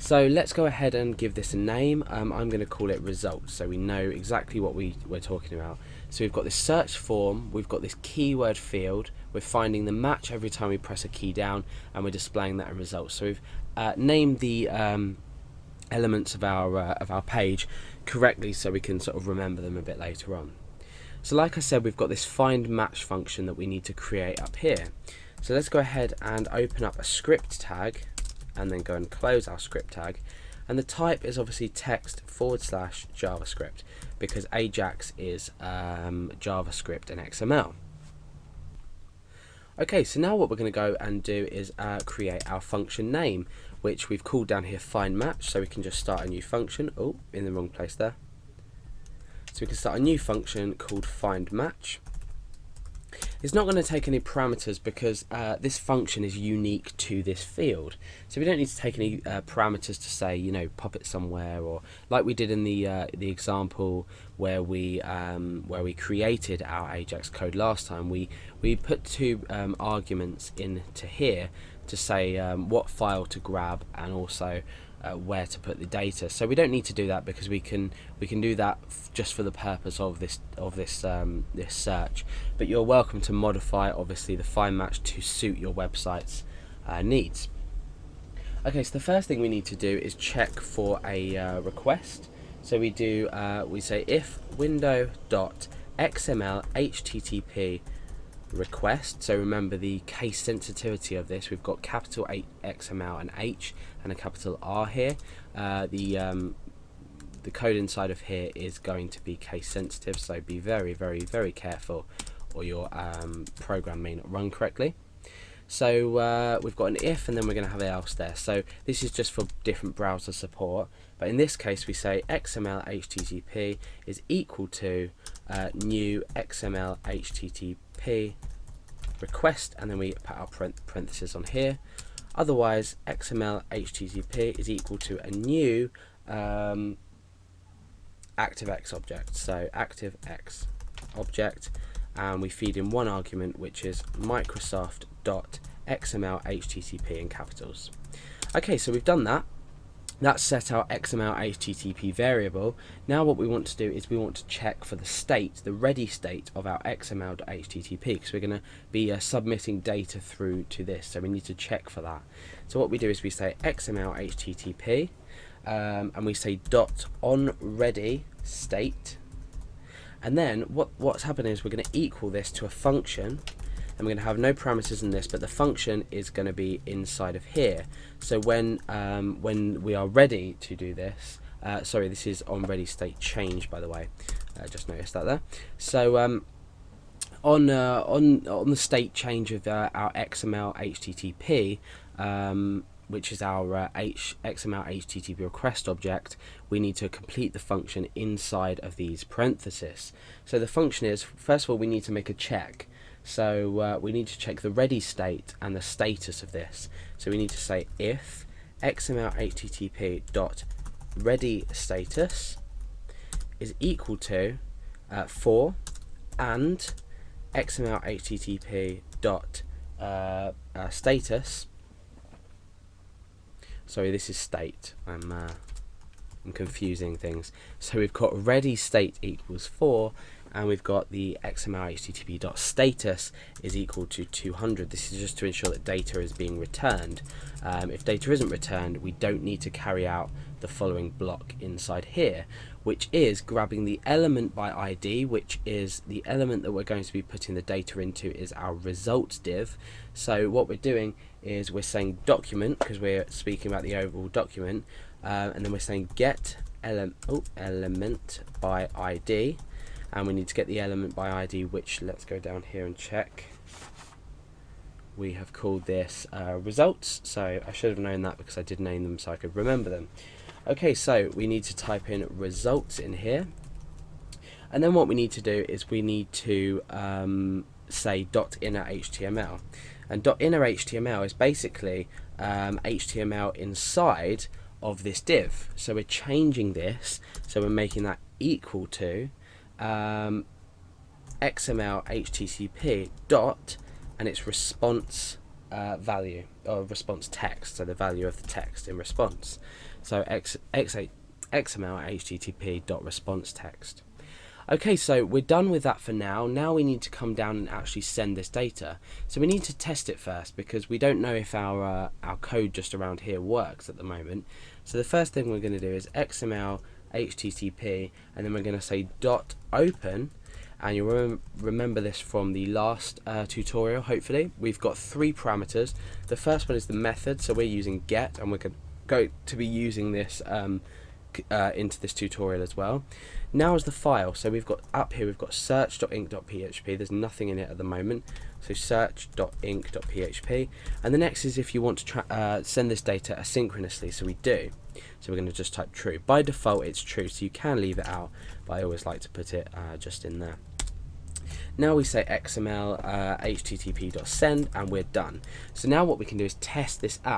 So let's go ahead and give this a name. I'm going to call it results, so we know exactly what we're talking about. So we've got this search form, we've got this keyword field, we're finding the match every time we press a key down, and we're displaying that in results. So we've named the elements of our page correctly, so we can sort of remember them a bit later on. So like I said, we've got this find match function that we need to create up here. So let's go ahead and open up a script tag, and then go and close our script tag, and the type is obviously text / JavaScript, because Ajax is JavaScript and XML. Okay, so now what we're going to go and do is create our function name, which we've called down here find match, so we can just start a new function. Oh, in the wrong place there. So we can start a new function called find match. It's not going to take any parameters because this function is unique to this field. So we don't need to take any parameters to say, you know, pop it somewhere, or like we did in the example where we created our Ajax code last time. We put two arguments into here to say what file to grab and also where to put the data. So we don't need to do that because we can do that just for the purpose of this search. But you're welcome to modify obviously the find match to suit your website's needs. Okay, so the first thing we need to do is check for a request. So we say if window.xml http request. So remember the case sensitivity of this. We've got capital XML and H and a capital R here. The code inside of here is going to be case sensitive, so be very, very, very careful, or your program may not run correctly. So we've got an if, and then we're going to have an else there. So this is just for different browser support, but in this case we say XML HTTP is equal to new XML HTTP request, and then we put our parentheses on here. Otherwise, XML HTTP is equal to a new ActiveX object. So ActiveX object, and we feed in one argument, which is Microsoft.xml HTTP in capitals. Okay, so we've done that. That's set our XML HTTP variable. Now what we want to do is we want to check for the state, the ready state of our XML.http, because we're going to be submitting data through to this, so we need to check for that. So what we do is we say XML HTTP, and we say dot on ready state, and then what's happening is we're going to equal this to a function, and we're going to have no parameters in this, but the function is going to be inside of here. So when we are ready to do this, sorry, this is on ready state change, by the way. Just noticed that there. So on the state change of our XML HTTP, which is our XML HTTP request object, we need to complete the function inside of these parentheses. So the function is, first of all, we need to make a check. So we need to check the ready state and the status of this. So we need to say if XML HTTP dot ready status is equal to for and XML HTTP dot status. Sorry, this is state. I'm confusing things. So we've got ready state equals 4, and we've got the XML HTTP dot status is equal to 200. This is just to ensure that data is being returned. If data isn't returned, we don't need to carry out the following block inside here, which is grabbing the element by ID, which is the element that we're going to be putting the data into is our results div. So what we're doing is we're saying document, because we're speaking about the overall document, and then we're saying get element by ID, and we need to get the element by ID, which, let's go down here and check. We have called this results, so I should have known that because I did name them so I could remember them. Okay, so we need to type in results in here, and then what we need to do is we need to say .inner HTML, and .inner HTML is basically HTML inside of this div. So we're changing this, so we're making that equal to XML HTTP dot and its response value or response text, so the value of the text in response. So XML HTTP.response text. Okay, so we're done with that for now. Now we need to come down and actually send this data. So we need to test it first because we don't know if our code just around here works at the moment. So the first thing we're going to do is XML HTTP, and then we're going to say .open. And you'll remember this from the last tutorial, hopefully. We've got 3 parameters. The first one is the method, so we're using get, and we're going to be using this into this tutorial as well. Now is the file, so we've got up here, we've got search.inc.php. There's nothing in it at the moment, so search.inc.php. And the next is if you want to send this data asynchronously, so we do. So we're going to just type true. By default it's true, so you can leave it out, but I always like to put it just in there. Now we say XML HTTP.send, and we're done. So now what we can do is test this out.